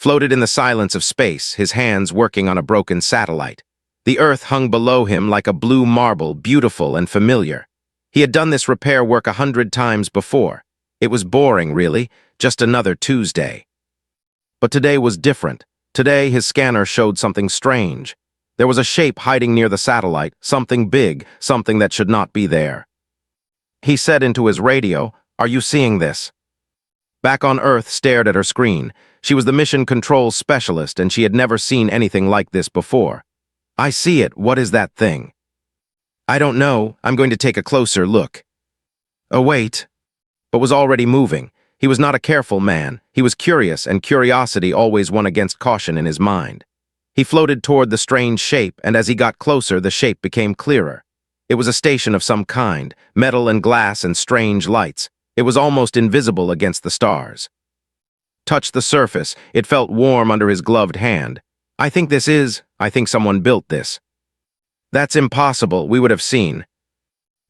floated in the silence of space, his hands working on a broken satellite. The Earth hung below him like a blue marble, beautiful and familiar. He had done this repair work 100 times before. It was boring, really, just another Tuesday. But today was different. Today, his scanner showed something strange. There was a shape hiding near the satellite, something big, something that should not be there. He said into his radio, "Are you seeing this?" Back on Earth stared at her screen. She was the mission control specialist, and she had never seen anything like this before. "I see it. What is that thing?" "I don't know. I'm going to take a closer look." "Oh, wait." But was already moving. He was not a careful man. He was curious, and curiosity always won against caution in his mind. He floated toward the strange shape, and as he got closer, the shape became clearer. It was a station of some kind, metal and glass and strange lights. It was almost invisible against the stars. Touched the surface. It felt warm under his gloved hand. I think someone built this." "That's impossible. We would have seen."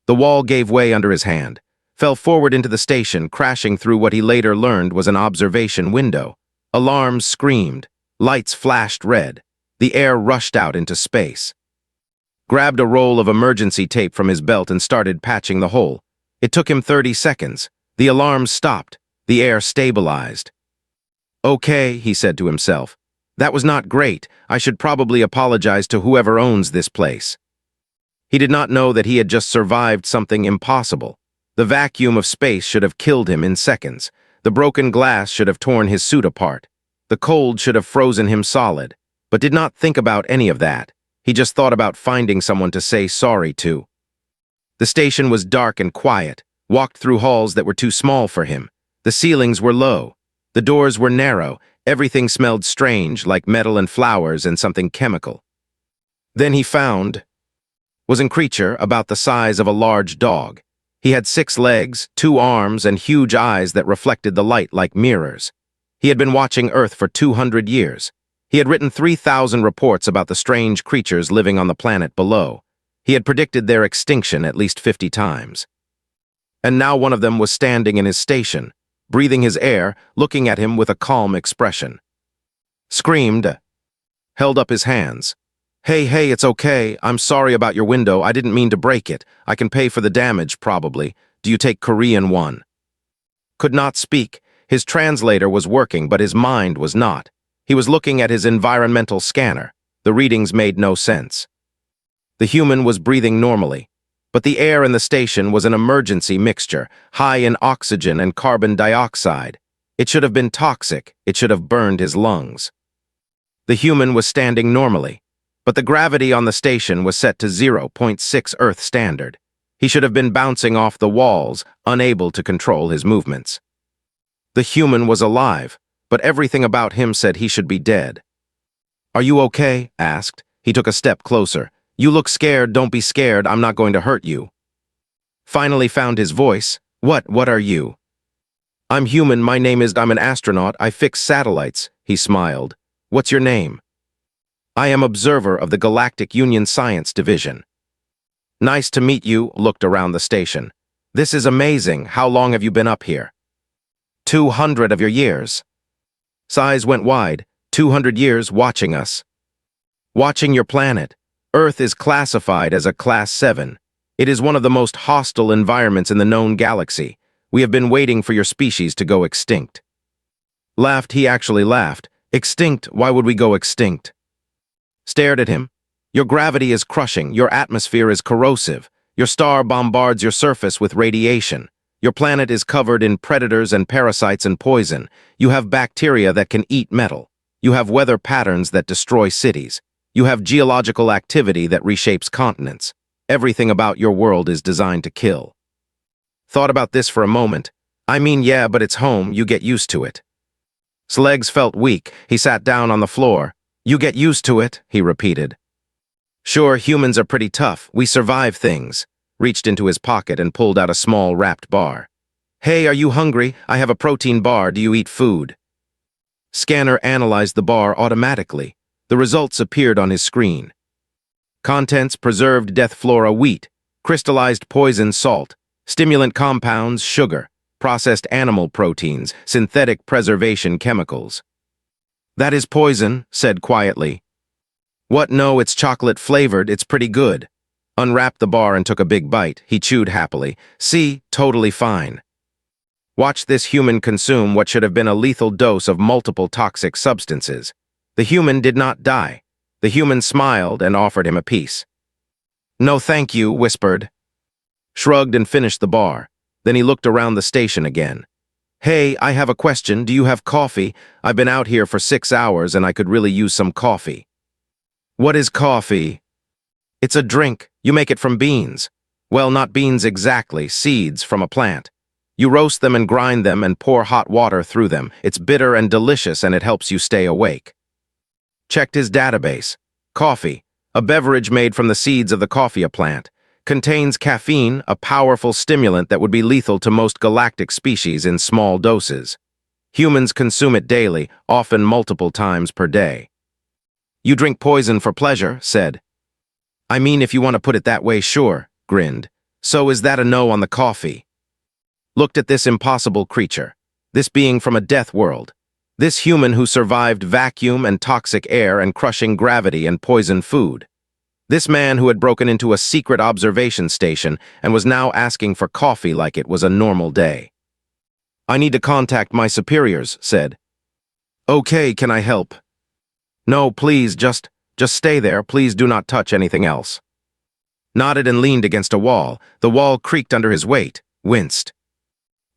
The wall gave way under his hand, fell forward into the station, crashing through what he later learned was an observation window. Alarms screamed. Lights flashed red. The air rushed out into space. Grabbed a roll of emergency tape from his belt and started patching the hole. It took him 30 seconds. The alarms stopped. The air stabilized. "Okay," he said to himself. "That was not great. I should probably apologize to whoever owns this place." He did not know that he had just survived something impossible. The vacuum of space should have killed him in seconds. The broken glass should have torn his suit apart. The cold should have frozen him solid, but did not think about any of that. He just thought about finding someone to say sorry to. The station was dark and quiet, walked through halls that were too small for him. The ceilings were low. The doors were narrow. Everything smelled strange, like metal and flowers and something chemical. Then he was a creature about the size of a large dog. He had 6 legs, 2 arms, and huge eyes that reflected the light like mirrors. He had been watching Earth for 200 years. He had written 3,000 reports about the strange creatures living on the planet below. He had predicted their extinction at least 50 times. And now one of them was standing in his station, breathing his air, looking at him with a calm expression. Screamed, held up his hands. Hey, it's okay. I'm sorry about your window. I didn't mean to break it. I can pay for the damage, probably. Do you take Korean one?" Could not speak. His translator was working, but his mind was not. He was looking at his environmental scanner. The readings made no sense. The human was breathing normally, but the air in the station was an emergency mixture, high in oxygen and carbon dioxide. It should have been toxic. It should have burned his lungs. The human was standing normally, but the gravity on the station was set to 0.6 Earth standard. He should have been bouncing off the walls, unable to control his movements. The human was alive, but everything about him said he should be dead. "Are you okay?" asked. He took a step closer. "You look scared. Don't be scared. I'm not going to hurt you." Finally found his voice. What are you?" "I'm human. I'm an astronaut. I fix satellites." He smiled. "What's your name?" "I am observer of the Galactic Union Science Division." "Nice to meet you." Looked around the station. "This is amazing. How long have you been up here?" 200 of your years." Sighs went wide. 200 years watching us. "Watching your planet. Earth is classified as a Class 7. It is one of the most hostile environments in the known galaxy. We have been waiting for your species to go extinct." Laughed. He actually laughed. "Extinct? Why would we go extinct?" Stared at him. "Your gravity is crushing. Your atmosphere is corrosive. Your star bombards your surface with radiation. Your planet is covered in predators and parasites and poison. You have bacteria that can eat metal. You have weather patterns that destroy cities. You have geological activity that reshapes continents. Everything about your world is designed to kill." Thought about this for a moment. Yeah, but it's home. You get used to it." His legs felt weak. He sat down on the floor. "You get used to it," he repeated. "Sure, humans are pretty tough. We survive things." Reached into his pocket and pulled out a small wrapped bar. "Hey, are you hungry? I have a protein bar. Do you eat food?" Scanner analyzed the bar automatically. The results appeared on his screen. Contents: preserved death flora wheat, crystallized poison salt, stimulant compounds sugar, processed animal proteins, synthetic preservation chemicals. That is poison, said quietly. What? No, it's chocolate-flavored, it's pretty good. Unwrapped the bar and took a big bite. He chewed happily. See, totally fine. Watch this human consume what should have been a lethal dose of multiple toxic substances. The human did not die. The human smiled and offered him a piece. No thank you, whispered. Shrugged and finished the bar. Then he looked around the station again. Hey, I have a question. Do you have coffee? I've been out here for 6 hours and I could really use some coffee. What is coffee? It's a drink. You make it from beans. Well, not beans exactly, seeds from a plant. You roast them and grind them and pour hot water through them. It's bitter and delicious and it helps you stay awake. Checked his database. Coffee, a beverage made from the seeds of the coffea plant, contains caffeine, a powerful stimulant that would be lethal to most galactic species in small doses. Humans consume it daily, often multiple times per day. You drink poison for pleasure, said. I mean, if you want to put it that way, sure, grinned. So is that a no on the coffee? Looked at this impossible creature, this being from a death world, this human who survived vacuum and toxic air and crushing gravity and poisoned food. This man who had broken into a secret observation station and was now asking for coffee like it was a normal day. I need to contact my superiors, said. Okay, can I help? No, please, just stay there. Please do not touch anything else. Nodded and leaned against a wall. The wall creaked under his weight, winced.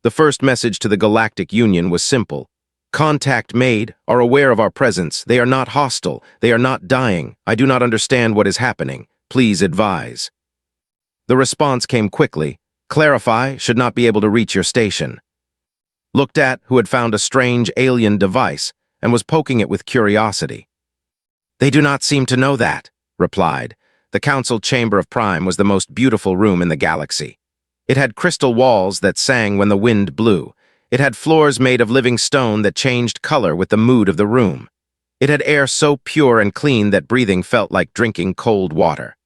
The first message to the Galactic Union was simple. Contact made, are aware of our presence. They are not hostile. They are not dying. I do not understand what is happening. Please advise. The response came quickly. Clarify, should not be able to reach your station. Looked at, who had found a strange alien device and was poking it with curiosity. They do not seem to know that, replied. The Council Chamber of Prime was the most beautiful room in the galaxy. It had crystal walls that sang when the wind blew. It had floors made of living stone that changed color with the mood of the room. It had air so pure and clean that breathing felt like drinking cold water.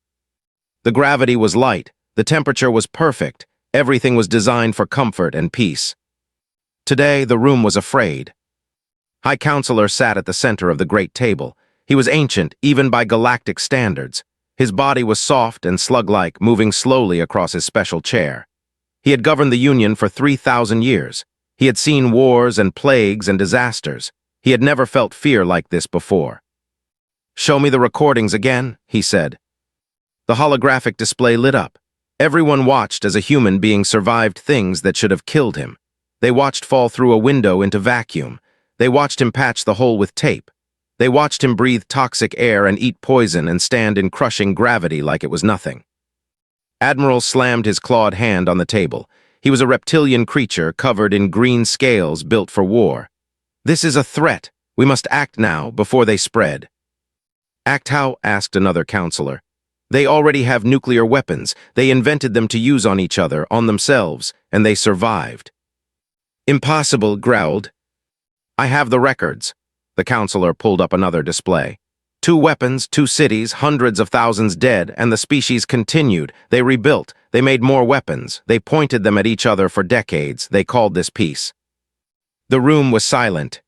The gravity was light, the temperature was perfect, everything was designed for comfort and peace. Today, the room was afraid. High Counselor sat at the center of the great table. He was ancient, even by galactic standards. His body was soft and slug-like, moving slowly across his special chair. He had governed the Union for 3,000 years. He had seen wars and plagues and disasters. He had never felt fear like this before. Show me the recordings again, he said. The holographic display lit up. Everyone watched as a human being survived things that should have killed him. They watched fall through a window into vacuum. They watched him patch the hole with tape. They watched him breathe toxic air and eat poison and stand in crushing gravity like it was nothing. Admiral slammed his clawed hand on the table. He was a reptilian creature covered in green scales built for war. This is a threat. We must act now, before they spread. Act how? Asked another counselor. They already have nuclear weapons. They invented them to use on each other, on themselves, and they survived. Impossible, growled. I have the records. The counselor pulled up another display. 2 weapons, 2 cities, hundreds of thousands dead, and the species continued. They rebuilt. They made more weapons. They pointed them at each other for decades. They called this peace. The room was silent.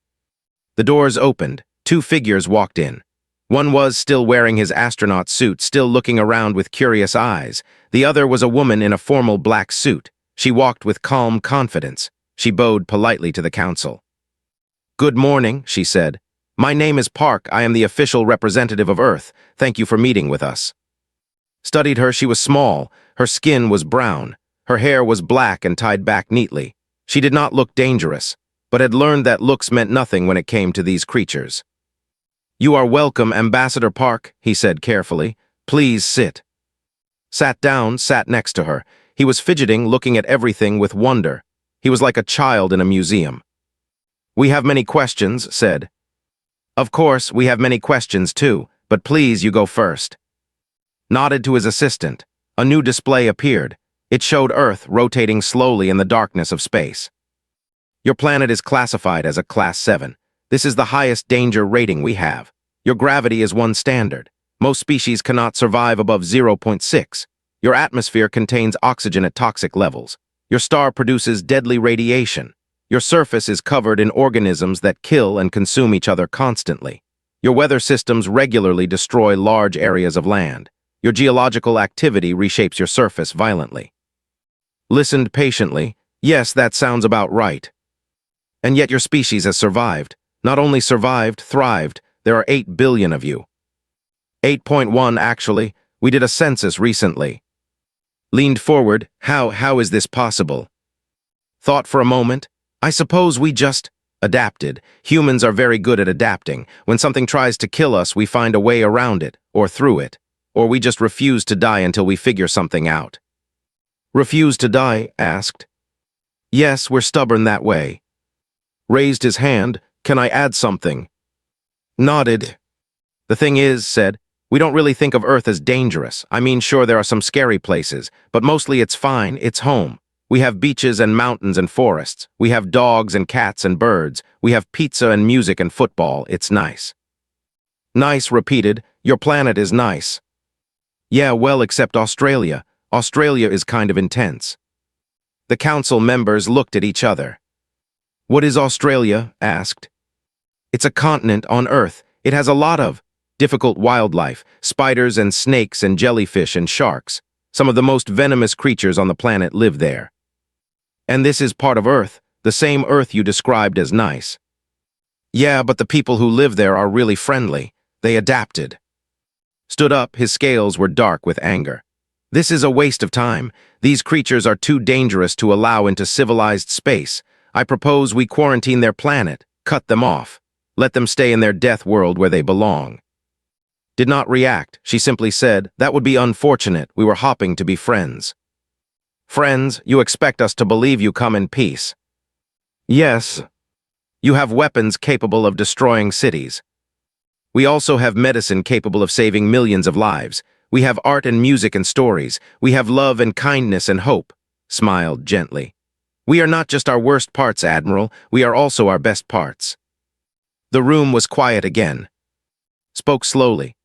The doors opened. 2 figures walked in. One was still wearing his astronaut suit, still looking around with curious eyes. The other was a woman in a formal black suit. She walked with calm confidence. She bowed politely to the council. Good morning, she said. My name is Park. I am the official representative of Earth. Thank you for meeting with us. Studied her. She was small. Her skin was brown. Her hair was black and tied back neatly. She did not look dangerous, but had learned that looks meant nothing when it came to these creatures. You are welcome, Ambassador Park, he said carefully. Please sit. Sat down, sat next to her. He was fidgeting, looking at everything with wonder. He was like a child in a museum. We have many questions, said. Of course, we have many questions too, but please, you go first. Nodded to his assistant. A new display appeared. It showed Earth rotating slowly in the darkness of space. Your planet is classified as a Class 7. This is the highest danger rating we have. Your gravity is 1 standard. Most species cannot survive above 0.6. Your atmosphere contains oxygen at toxic levels. Your star produces deadly radiation. Your surface is covered in organisms that kill and consume each other constantly. Your weather systems regularly destroy large areas of land. Your geological activity reshapes your surface violently. Listened patiently. Yes, that sounds about right. And yet your species has survived. Not only survived, thrived. There are 8 billion of you. 8.1 actually. We did a census recently. Leaned forward. How is this possible? Thought for a moment. I suppose we just adapted. Humans are very good at adapting. When something tries to kill us, we find a way around it, or through it. Or we just refuse to die until we figure something out. Refuse to die? Asked. Yes, we're stubborn that way. Raised his hand. Can I add something? Nodded. The thing is, said, we don't really think of Earth as dangerous. I mean, sure, there are some scary places, but mostly it's fine, it's home. We have beaches and mountains and forests. We have dogs and cats and birds. We have pizza and music and football. It's nice. Nice, repeated. Your planet is nice. Yeah, well, except Australia. Australia is kind of intense. The council members looked at each other. What is Australia? Asked. It's a continent on Earth. It has a lot of difficult wildlife, spiders and snakes and jellyfish and sharks. Some of the most venomous creatures on the planet live there. And this is part of Earth, the same Earth you described as nice. Yeah, but the people who live there are really friendly. They adapted. Stood up, his scales were dark with anger. This is a waste of time. These creatures are too dangerous to allow into civilized space. I propose we quarantine their planet, cut them off. Let them stay in their death world where they belong. Did not react. She simply said, that would be unfortunate. We were hopping to be friends. Friends, you expect us to believe you come in peace. Yes. You have weapons capable of destroying cities. We also have medicine capable of saving millions of lives. We have art and music and stories. We have love and kindness and hope. Smiled gently. We are not just our worst parts, Admiral. We are also our best parts. The room was quiet again. Spoke slowly.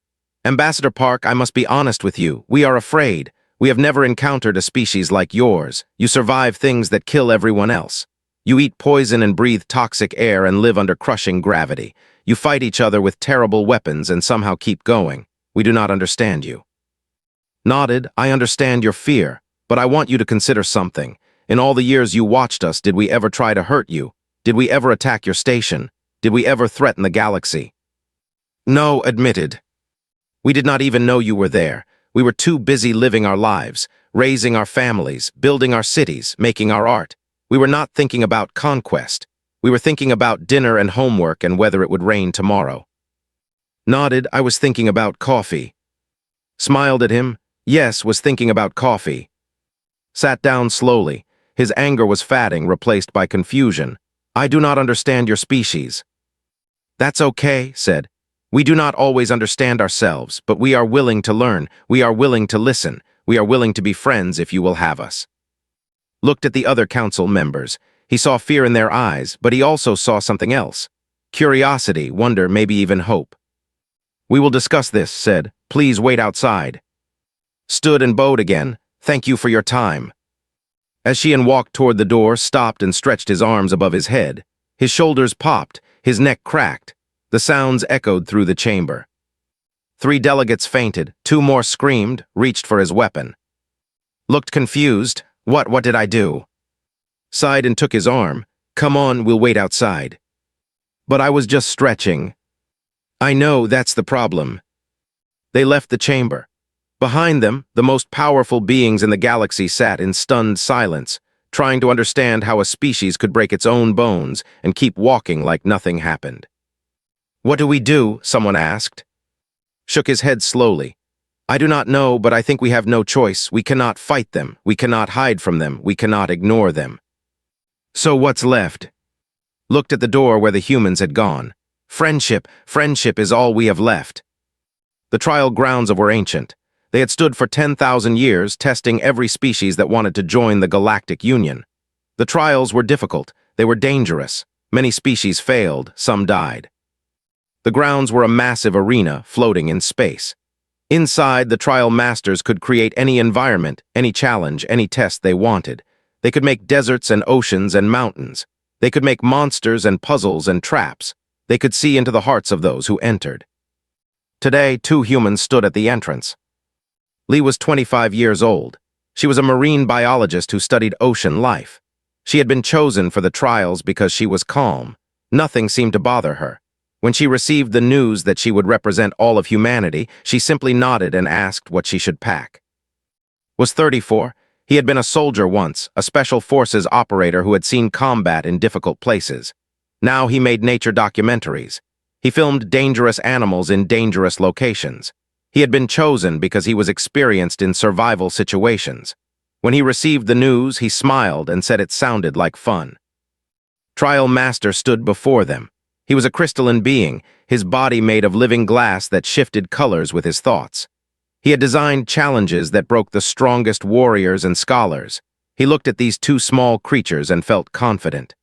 Ambassador Park, I must be honest with you. We are afraid. We have never encountered a species like yours. You survive things that kill everyone else. You eat poison and breathe toxic air and live under crushing gravity. You fight each other with terrible weapons and somehow keep going. We do not understand you. Nodded. I understand your fear, but I want you to consider something. In all the years you watched us, did we ever try to hurt you? Did we ever attack your station? Did we ever threaten the galaxy? No, admitted. We did not even know you were there. We were too busy living our lives, raising our families, building our cities, making our art. We were not thinking about conquest. We were thinking about dinner and homework and whether it would rain tomorrow. Nodded. I was thinking about coffee. Smiled at him. Yes, was thinking about coffee. Sat down slowly. His anger was fatting, replaced by confusion. I do not understand your species. That's okay, said. We do not always understand ourselves, but we are willing to learn. We are willing to listen. We are willing to be friends if you will have us. Looked at the other council members. He saw fear in their eyes, but he also saw something else. Curiosity, wonder, maybe even hope. We will discuss this, said. Please wait outside. Stood and bowed again. Thank you for your time. As Sheehan walked toward the door, stopped and stretched his arms above his head. His shoulders popped, his neck cracked. The sounds echoed through the chamber. 3 delegates fainted, 2 more screamed, reached for his weapon. Looked confused. What did I do? Sighed and took his arm. Come on, we'll wait outside. But I was just stretching. I know, that's the problem. They left the chamber. Behind them, the most powerful beings in the galaxy sat in stunned silence, trying to understand how a species could break its own bones and keep walking like nothing happened. What do we do? Someone asked. Shook his head slowly. I do not know, but I think we have no choice. We cannot fight them. We cannot hide from them. We cannot ignore them. So what's left? Looked at the door where the humans had gone. Friendship. Friendship is all we have left. The trial grounds were ancient. They had stood for 10,000 years, testing every species that wanted to join the Galactic Union. The trials were difficult. They were dangerous. Many species failed. Some died. The grounds were a massive arena floating in space. Inside, the trial masters could create any environment, any challenge, any test they wanted. They could make deserts and oceans and mountains. They could make monsters and puzzles and traps. They could see into the hearts of those who entered. Today, 2 humans stood at the entrance. Lee was 25 years old. She was a marine biologist who studied ocean life. She had been chosen for the trials because she was calm. Nothing seemed to bother her. When she received the news that she would represent all of humanity, she simply nodded and asked what she should pack. Was 34. He had been a soldier once, a special forces operator who had seen combat in difficult places. Now he made nature documentaries. He filmed dangerous animals in dangerous locations. He had been chosen because he was experienced in survival situations. When he received the news, he smiled and said it sounded like fun. Trial Master stood before them. He was a crystalline being, his body made of living glass that shifted colors with his thoughts. He had designed challenges that broke the strongest warriors and scholars. He looked at these 2 small creatures and felt confident.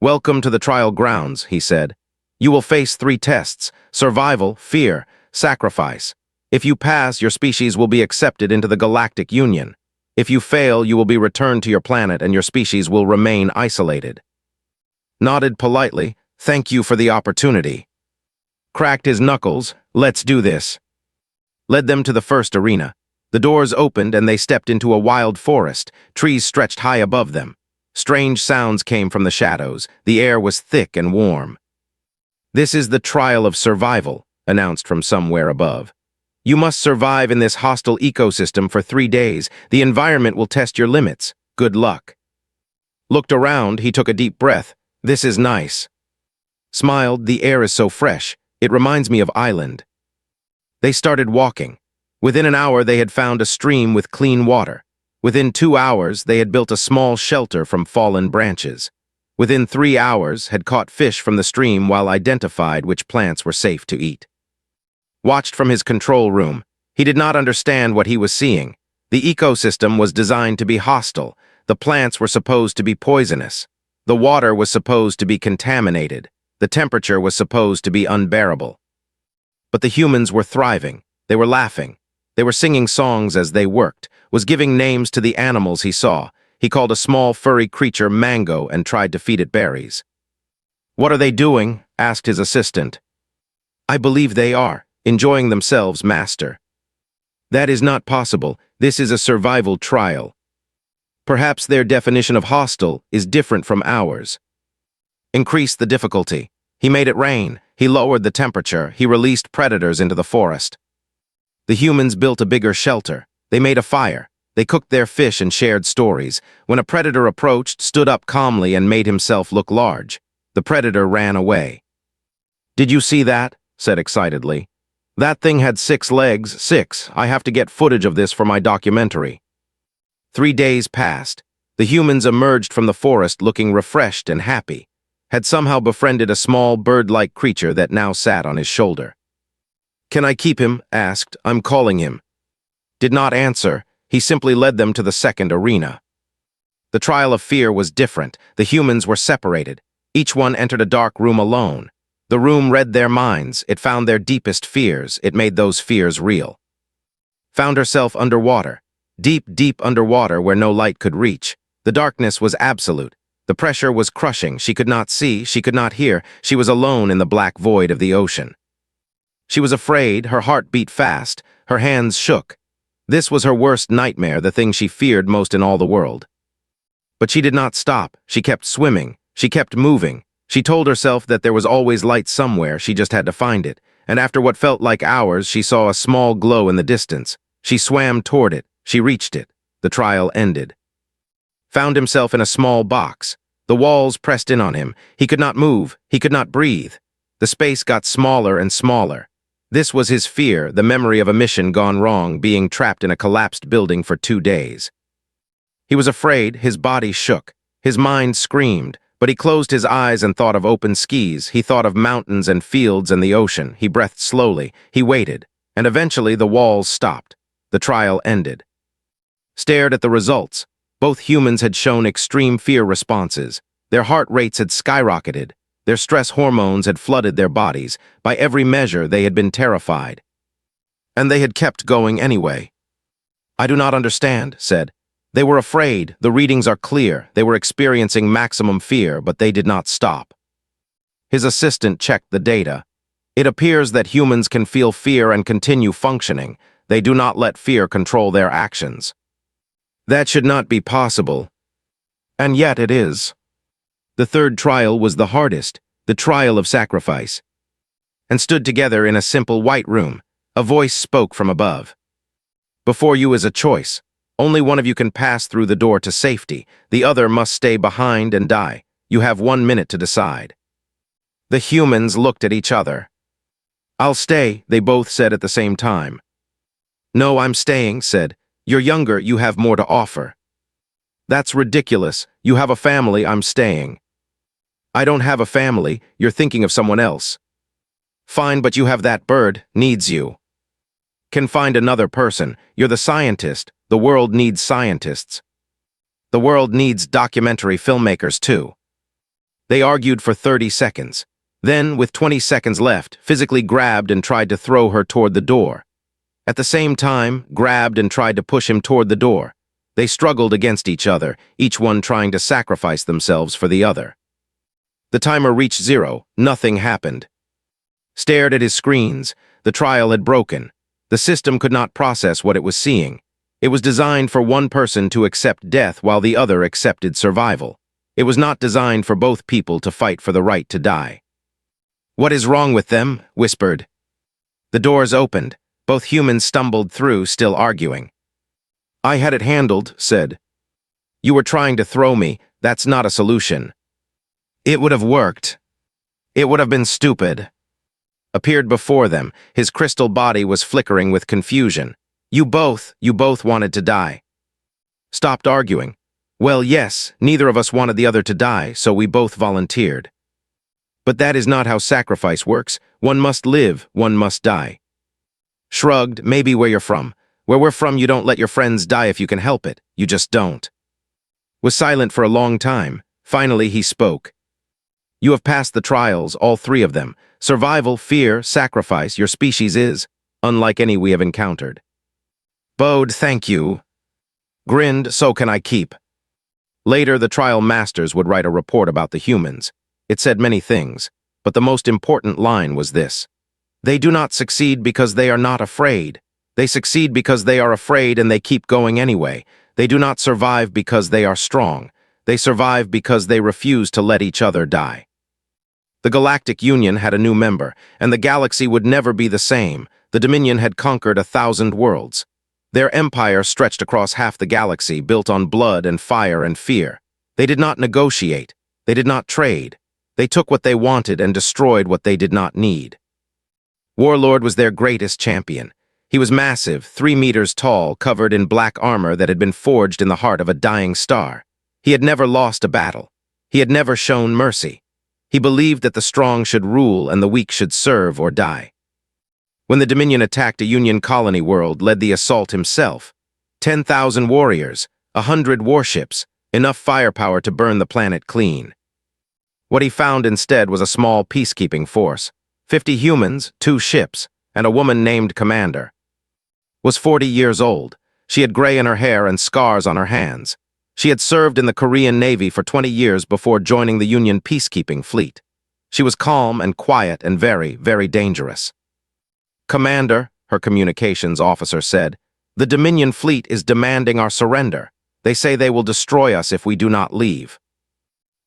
"Welcome to the trial grounds," he said. "You will face 3 tests: survival, fear, sacrifice. If you pass, your species will be accepted into the Galactic Union. If you fail, you will be returned to your planet and your species will remain isolated." Nodded politely, "Thank you for the opportunity." Cracked his knuckles, "Let's do this." Led them to the first arena. The doors opened and they stepped into a wild forest, trees stretched high above them. Strange sounds came from the shadows. The air was thick and warm. "This is the trial of survival," announced from somewhere above. "You must survive in this hostile ecosystem for 3 days. The environment will test your limits. Good luck." Looked around, he took a deep breath. "This is nice." Smiled, "The air is so fresh. It reminds me of Island." They started walking. Within an hour, they had found a stream with clean water. Within 2 hours, they had built a small shelter from fallen branches. Within 3 hours, had caught fish from the stream while identified which plants were safe to eat. Watched from his control room. He did not understand what he was seeing. The ecosystem was designed to be hostile. The plants were supposed to be poisonous. The water was supposed to be contaminated. The temperature was supposed to be unbearable. But the humans were thriving. They were laughing. They were singing songs as they worked, was giving names to the animals he saw. He called a small furry creature Mango and tried to feed it berries. "What are they doing?" asked his assistant. "I believe they are enjoying themselves, Master." "That is not possible. This is a survival trial." "Perhaps their definition of hostile is different from ours." Increase the difficulty. He made it rain. He lowered the temperature. He released predators into the forest. The humans built a bigger shelter. They made a fire. They cooked their fish and shared stories. When a predator approached, stood up calmly and made himself look large. The predator ran away. "Did you see that?" said excitedly. "That thing had 6 legs, 6. I have to get footage of this for my documentary." 3 days passed. The humans emerged from the forest looking refreshed and happy. Had somehow befriended a small bird-like creature that now sat on his shoulder. "Can I keep him?" asked. "I'm calling him." Did not answer. He simply led them to the second arena. The trial of fear was different. The humans were separated. Each one entered a dark room alone. The room read their minds. It found their deepest fears. It made those fears real. Found herself underwater. Deep, deep underwater where no light could reach. The darkness was absolute. The pressure was crushing. She could not see. She could not hear. She was alone in the black void of the ocean. She was afraid. Her heart beat fast. Her hands shook. This was her worst nightmare, the thing she feared most in all the world. But she did not stop. She kept swimming. She kept moving. She told herself that there was always light somewhere, she just had to find it. And after what felt like hours, she saw a small glow in the distance. She swam toward it. She reached it. The trial ended. Found himself in a small box. The walls pressed in on him. He could not move. He could not breathe. The space got smaller and smaller. This was his fear, the memory of a mission gone wrong, being trapped in a collapsed building for 2 days. He was afraid. His body shook. His mind screamed. But he closed his eyes and thought of open skies. He thought of mountains and fields and the ocean. He breathed slowly. He waited. And eventually the walls stopped. The trial ended. Stared at the results. Both humans had shown extreme fear responses. Their heart rates had skyrocketed. Their stress hormones had flooded their bodies. By every measure, they had been terrified. And they had kept going anyway. "I do not understand," said. They were afraid, the readings are clear, they were experiencing maximum fear, but they did not stop. His assistant checked the data. It appears that humans can feel fear and continue functioning. They do not let fear control their actions. That should not be possible. And yet it is. The third trial was the hardest, the trial of sacrifice. And stood together in a simple white room. A voice spoke from above. Before you is a choice. Only one of you can pass through the door to safety. The other must stay behind and die. You have 1 minute to decide. The humans looked at each other. I'll stay, they both said at the same time. No, I'm staying, said. You're younger, you have more to offer. That's ridiculous. You have a family, I'm staying. I don't have a family, you're thinking of someone else. Fine, but you have that bird, needs you. Can find another person, you're the scientist, the world needs scientists. The world needs documentary filmmakers too. They argued for 30 seconds. Then, with 20 seconds left, physically grabbed and tried to throw her toward the door. At the same time, grabbed and tried to push him toward the door. They struggled against each other, each one trying to sacrifice themselves for the other. The timer reached 0, nothing happened. Stared at his screens, the trial had broken. The system could not process what it was seeing. It was designed for one person to accept death while the other accepted survival. It was not designed for both people to fight for the right to die. What is wrong with them? Whispered. The doors opened. Both humans stumbled through, still arguing. I had it handled, said. You were trying to throw me. That's not a solution. It would have worked. It would have been stupid. Appeared before them. His crystal body was flickering with confusion. You both wanted to die. Stopped arguing. Well, yes, neither of us wanted the other to die, so we both volunteered. But that is not how sacrifice works. One must live, one must die. Shrugged, maybe where you're from. Where we're from, you don't let your friends die if you can help it. You just don't. Was silent for a long time. Finally, he spoke. You have passed the trials, all 3 of them. Survival, fear, sacrifice, your species is, unlike any we have encountered. Bowed, thank you. Grinned, so can I keep. Later, the trial masters would write a report about the humans. It said many things, but the most important line was this. They do not succeed because they are not afraid. They succeed because they are afraid and they keep going anyway. They do not survive because they are strong. They survive because they refuse to let each other die. The Galactic Union had a new member, and the galaxy would never be the same. The Dominion had conquered 1,000 worlds. Their empire stretched across half the galaxy, built on blood and fire and fear. They did not negotiate. They did not trade. They took what they wanted and destroyed what they did not need. Warlord was their greatest champion. He was massive, 3 meters tall, covered in black armor that had been forged in the heart of a dying star. He had never lost a battle. He had never shown mercy. He believed that the strong should rule and the weak should serve or die. When the Dominion attacked a Union colony world, led the assault himself. 10,000 warriors, 100 warships, enough firepower to burn the planet clean. What he found instead was a small peacekeeping force, 50 humans, 2 ships, and a woman named Commander. Was 40 years old. She had gray in her hair and scars on her hands. She had served in the Korean Navy for 20 years before joining the Union peacekeeping fleet. She was calm and quiet and very, very dangerous. Commander, her communications officer said, the Dominion fleet is demanding our surrender. They say they will destroy us if we do not leave.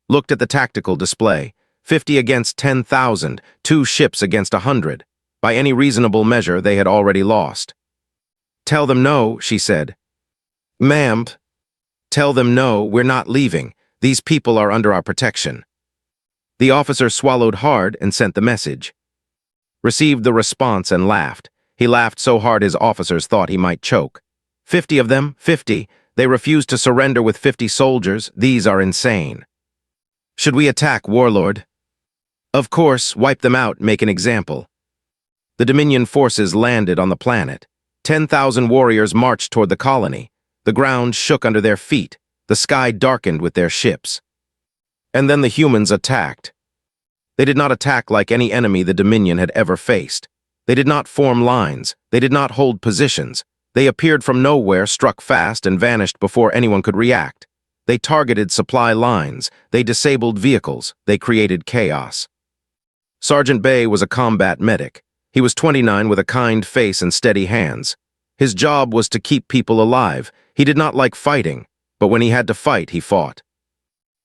Looked at the tactical display. 50 against 10,000, 2 ships against 100. By any reasonable measure, they had already lost. Tell them no, she said. Ma'am, tell them no, we're not leaving. These people are under our protection. The officer swallowed hard and sent the message. Received the response and laughed. He laughed so hard his officers thought he might choke. 50 of them, 50. They refused to surrender with 50 soldiers. These are insane. Should we attack, Warlord? Of course, wipe them out, make an example. The Dominion forces landed on the planet. 10,000 warriors marched toward the colony. The ground shook under their feet. The sky darkened with their ships. And then the humans attacked. They did not attack like any enemy the Dominion had ever faced. They did not form lines. They did not hold positions. They appeared from nowhere, struck fast, and vanished before anyone could react. They targeted supply lines, they disabled vehicles, they created chaos. Sergeant Bay was a combat medic. He was 29 with a kind face and steady hands. His job was to keep people alive. He did not like fighting, but when he had to fight, he fought.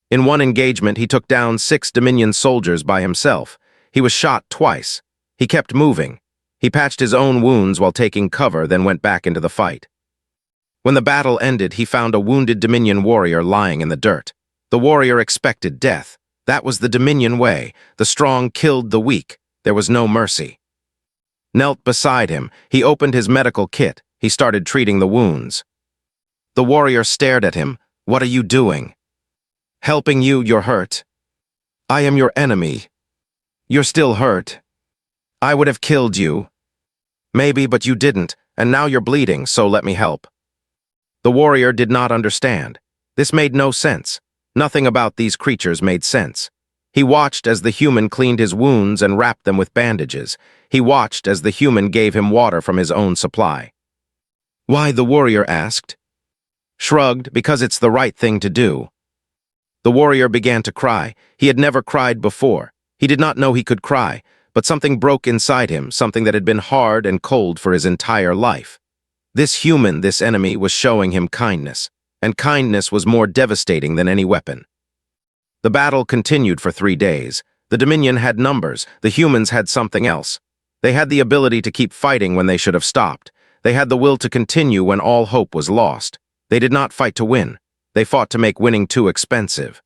In one engagement, he took down 6 Dominion soldiers by himself. He was shot twice. He kept moving. He patched his own wounds while taking cover, then went back into the fight. When the battle ended, he found a wounded Dominion warrior lying in the dirt. The warrior expected death. That was the Dominion way. The strong killed the weak. There was no mercy. Knelt beside him, he opened his medical kit. He started treating the wounds. The warrior stared at him. "What are you doing?" "Helping you, you're hurt." "I am your enemy." "You're still hurt." "I would have killed you." "Maybe, but you didn't, and now you're bleeding, so let me help." The warrior did not understand. This made no sense. Nothing about these creatures made sense. He watched as the human cleaned his wounds and wrapped them with bandages. He watched as the human gave him water from his own supply. "Why?" the warrior asked. Shrugged, "Because it's the right thing to do." The warrior began to cry. He had never cried before. He did not know he could cry, but something broke inside him, something that had been hard and cold for his entire life. This human, this enemy, was showing him kindness, and kindness was more devastating than any weapon. The battle continued for 3 days. The Dominion had numbers, the humans had something else. They had the ability to keep fighting when they should have stopped. They had the will to continue when all hope was lost. They did not fight to win. They fought to make winning too expensive.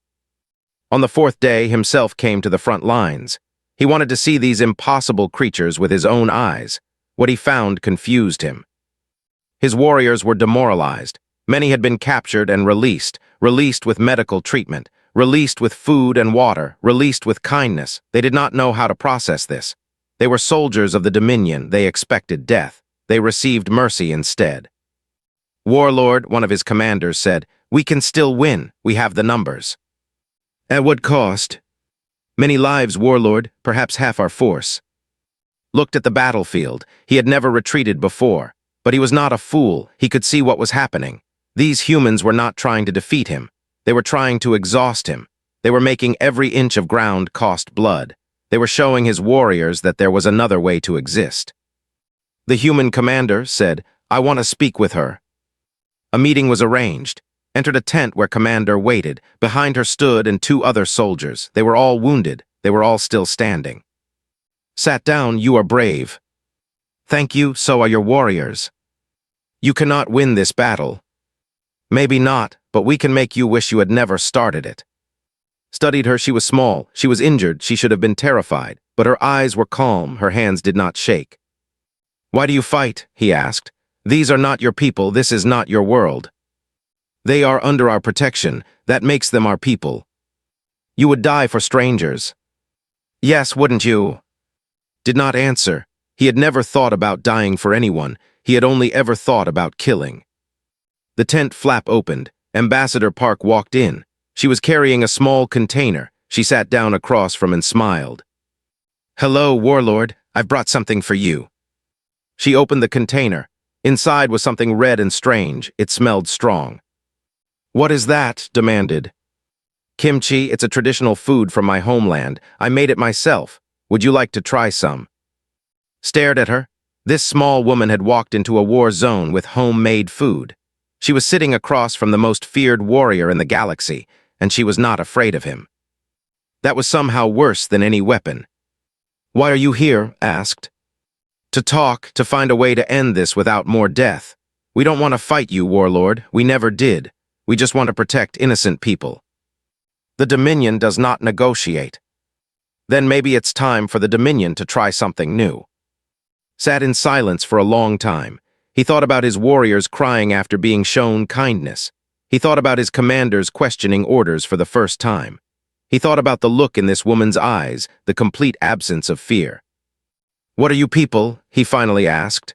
On the 4th day, himself came to the front lines. He wanted to see these impossible creatures with his own eyes. What he found confused him. His warriors were demoralized. Many had been captured and released with medical treatment, released with food and water, released with kindness. They did not know how to process this. They were soldiers of the Dominion. They expected death. They received mercy instead. Warlord, one of his commanders, said, "We can still win. We have the numbers." "At what cost?" "Many lives, Warlord, perhaps half our force." Looked at the battlefield. He had never retreated before. But he was not a fool. He could see what was happening. These humans were not trying to defeat him. They were trying to exhaust him. They were making every inch of ground cost blood. They were showing his warriors that there was another way to exist. The human commander said, "I want to speak with her." A meeting was arranged. Entered a tent where Commander waited. Behind her stood and 2 other soldiers. They were all wounded. They were all still standing. "Sat down, you are brave." "Thank you, so are your warriors." "You cannot win this battle." "Maybe not, but we can make you wish you had never started it." Studied her, she was small, she was injured, she should have been terrified, but her eyes were calm, her hands did not shake. "Why do you fight?" he asked. "These are not your people, this is not your world." "They are under our protection, that makes them our people." "You would die for strangers." "Yes, wouldn't you?" Did not answer. He had never thought about dying for anyone. He had only ever thought about killing. The tent flap opened. Ambassador Park walked in. She was carrying a small container. She sat down across from and smiled. "Hello, Warlord. I've brought something for you." She opened the container. Inside was something red and strange. It smelled strong. "What is that?" demanded. "Kimchi, it's a traditional food from my homeland. I made it myself. Would you like to try some?" Stared at her. This small woman had walked into a war zone with homemade food. She was sitting across from the most feared warrior in the galaxy, and she was not afraid of him. That was somehow worse than any weapon. "Why are you here?" asked. "To talk, to find a way to end this without more death. We don't want to fight you, Warlord. We never did. We just want to protect innocent people." The Dominion does not negotiate. Then maybe it's time for the Dominion to try something new. Sat in silence for a long time. He thought about his warriors crying after being shown kindness. He thought about his commanders questioning orders for the first time. He thought about the look in this woman's eyes, the complete absence of fear. "What are you people?" he finally asked.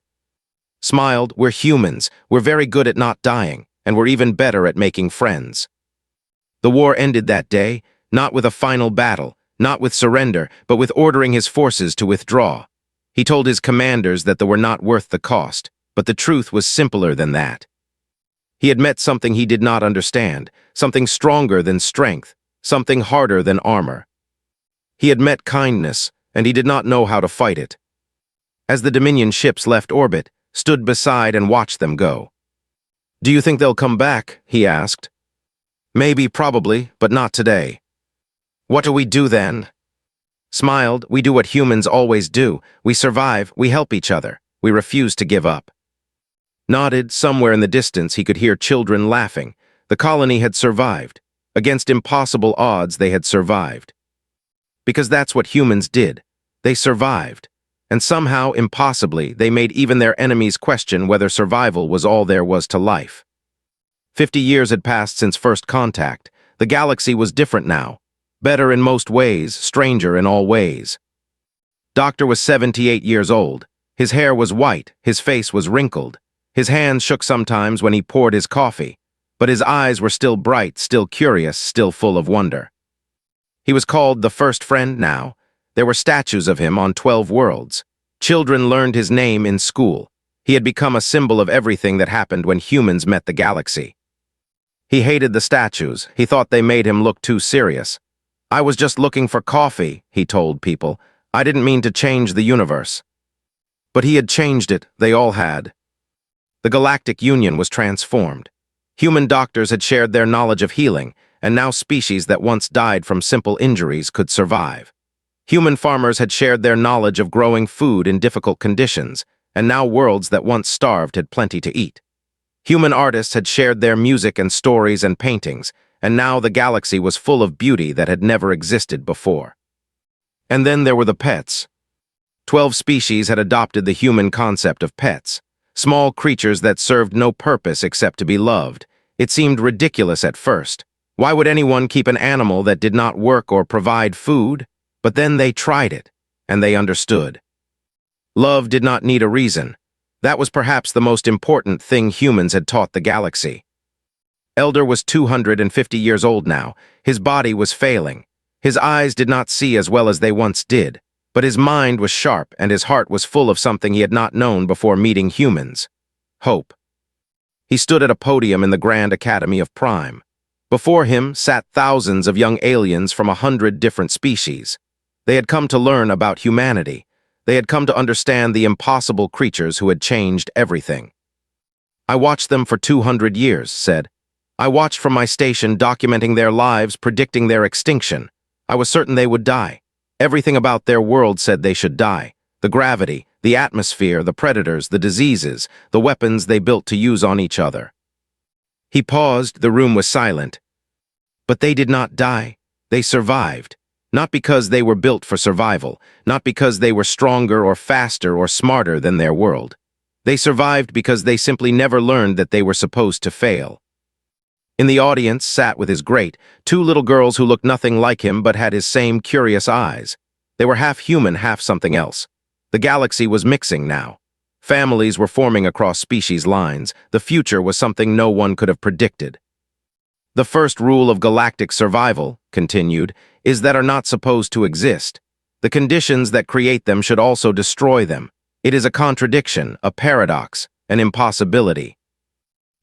Smiled. "We're humans. We're very good at not dying, and we're even better at making friends." The war ended that day, not with a final battle, not with surrender, but with ordering his forces to withdraw. He told his commanders that they were not worth the cost. But the truth was simpler than that. He had met something he did not understand, something stronger than strength, something harder than armor. He had met kindness, and he did not know how to fight it. As the Dominion ships left orbit, stood beside and watched them go. "Do you think they'll come back?" he asked. "Maybe, probably, but not today." "What do we do then?" Smiled, "We do what humans always do. We survive, we help each other. We refuse to give up." Nodded, somewhere in the distance he could hear children laughing. The colony had survived. Against impossible odds they had survived. Because that's what humans did. They survived. And somehow, impossibly, they made even their enemies question whether survival was all there was to life. 50 years had passed since first contact. The galaxy was different now. Better in most ways, stranger in all ways. Doctor was 78 years old. His hair was white, his face was wrinkled. His hands shook sometimes when he poured his coffee, but his eyes were still bright, still curious, still full of wonder. He was called the First Friend now. There were statues of him on 12 worlds. Children learned his name in school. He had become a symbol of everything that happened when humans met the galaxy. He hated the statues. He thought they made him look too serious. "I was just looking for coffee," he told people. "I didn't mean to change the universe." But he had changed it. They all had. The Galactic Union was transformed. Human doctors had shared their knowledge of healing, and now species that once died from simple injuries could survive. Human farmers had shared their knowledge of growing food in difficult conditions, and now worlds that once starved had plenty to eat. Human artists had shared their music and stories and paintings, and now the galaxy was full of beauty that had never existed before. And then there were the pets. 12 species had adopted the human concept of pets. Small creatures that served no purpose except to be loved. It seemed ridiculous at first. Why would anyone keep an animal that did not work or provide food? But then they tried it, and they understood. Love did not need a reason. That was perhaps the most important thing humans had taught the galaxy. Elder was 250 years old now. His body was failing. His eyes did not see as well as they once did. But his mind was sharp and his heart was full of something he had not known before meeting humans. Hope. He stood at a podium in the Grand Academy of Prime. Before him sat thousands of young aliens from 100 different species. They had come to learn about humanity. They had come to understand the impossible creatures who had changed everything. "I watched them for 200 years, said. "I watched from my station documenting their lives, predicting their extinction. I was certain they would die. Everything about their world said they should die. The gravity, the atmosphere, the predators, the diseases, the weapons they built to use on each other." He paused, the room was silent. But they did not die. They survived. Not because they were built for survival, not because they were stronger or faster or smarter than their world. They survived because they simply never learned that they were supposed to fail. In the audience sat with his great, 2 little girls who looked nothing like him but had his same curious eyes. They were half human, half something else. The galaxy was mixing now. Families were forming across species lines. The future was something no one could have predicted. "The first rule of galactic survival," continued, "is that are not supposed to exist. The conditions that create them should also destroy them. It is a contradiction, a paradox, an impossibility.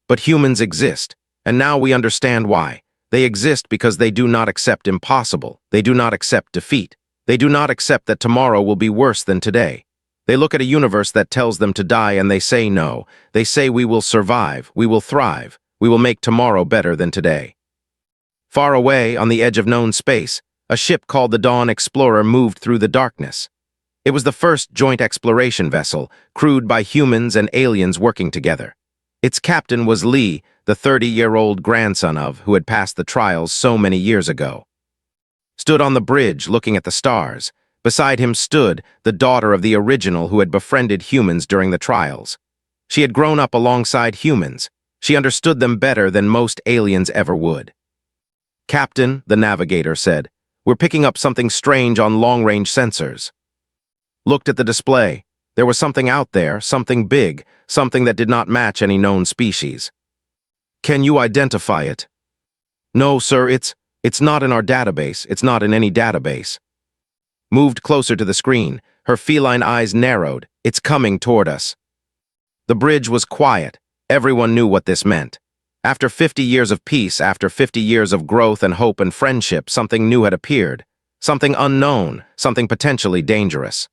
But humans exist. And now we understand why. They exist because they do not accept impossible. They do not accept defeat. They do not accept that tomorrow will be worse than today. They look at a universe that tells them to die and they say no. They say we will survive, we will thrive, we will make tomorrow better than today." Far away, on the edge of known space, a ship called the Dawn Explorer moved through the darkness. It was the first joint exploration vessel, crewed by humans and aliens working together. Its captain was Lee, the 30-year-old grandson of who had passed the trials so many years ago. Stood on the bridge looking at the stars. Beside him stood the daughter of the original who had befriended humans during the trials. She had grown up alongside humans. She understood them better than most aliens ever would. "Captain," the navigator said, "we're picking up something strange on long-range sensors." Looked at the display. There was something out there, something big, something that did not match any known species. "Can you identify it?" "No, sir, it's not in our database. It's not in any database." Moved closer to the screen. Her feline eyes narrowed. "It's coming toward us." The bridge was quiet. Everyone knew what this meant. After 50 years of peace, after 50 years of growth and hope and friendship, something new had appeared. Something unknown, something potentially dangerous.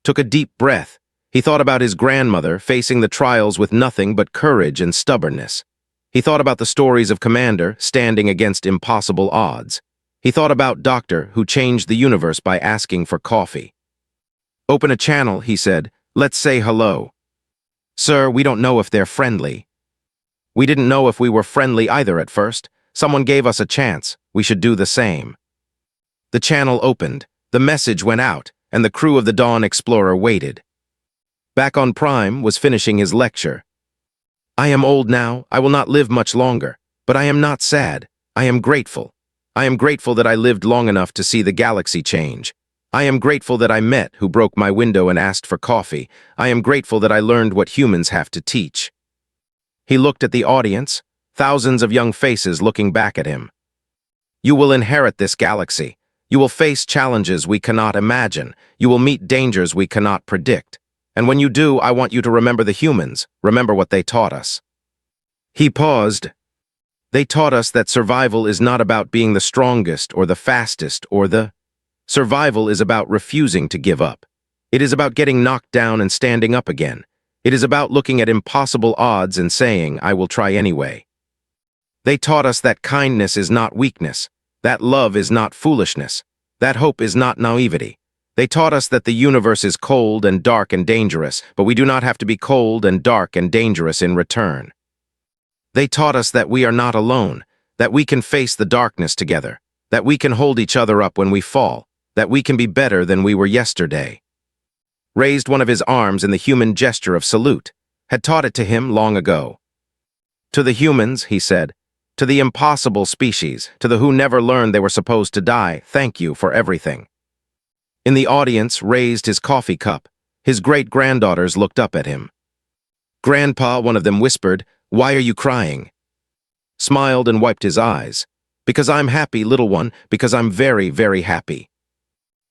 Took a deep breath. He thought about his grandmother facing the trials with nothing but courage and stubbornness. He thought about the stories of Commander standing against impossible odds. He thought about Doctor who changed the universe by asking for coffee. "Open a channel," he said. "Let's say hello." "Sir, we don't know if they're friendly." "We didn't know if we were friendly either at first. Someone gave us a chance. We should do the same." The channel opened, the message went out, and the crew of the Dawn Explorer waited. Back on Prime was finishing his lecture. "I am old now, I will not live much longer, but I am not sad. I am grateful. I am grateful that I lived long enough to see the galaxy change. I am grateful that I met who broke my window and asked for coffee. I am grateful that I learned what humans have to teach." He looked at the audience, thousands of young faces looking back at him. "You will inherit this galaxy. You will face challenges we cannot imagine. You will meet dangers we cannot predict. And when you do, I want you to remember the humans, remember what they taught us." He paused. "They taught us that survival is not about being the strongest or the fastest or the... Survival is about refusing to give up. It is about getting knocked down and standing up again. It is about looking at impossible odds and saying, I will try anyway. They taught us that kindness is not weakness, that love is not foolishness, that hope is not naivety. They taught us that the universe is cold and dark and dangerous, but we do not have to be cold and dark and dangerous in return. They taught us that we are not alone, that we can face the darkness together, that we can hold each other up when we fall, that we can be better than we were yesterday. Raised one of his arms in the human gesture of salute, had taught it to him long ago. To the humans, he said, to the impossible species, to the who never learned they were supposed to die, thank you for everything. In the audience raised his coffee cup. His great-granddaughters looked up at him. "Grandpa," one of them whispered, "why are you crying?" Smiled and wiped his eyes. "Because I'm happy, little one, because I'm very, very happy."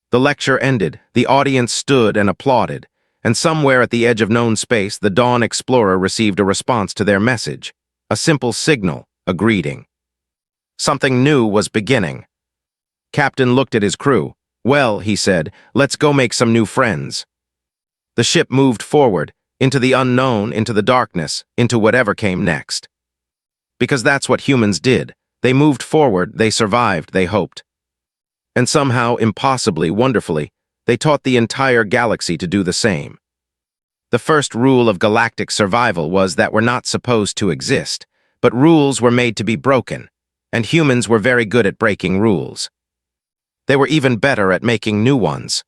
The lecture ended, the audience stood and applauded, and somewhere at the edge of known space, the Dawn Explorer received a response to their message, a simple signal, a greeting. Something new was beginning. Captain looked at his crew. "Well," he said, "let's go make some new friends." The ship moved forward, into the unknown, into the darkness, into whatever came next. Because that's what humans did. They moved forward, they survived, they hoped. And somehow, impossibly, wonderfully, they taught the entire galaxy to do the same. The first rule of galactic survival was that we're not supposed to exist, but rules were made to be broken, and humans were very good at breaking rules. They were even better at making new ones.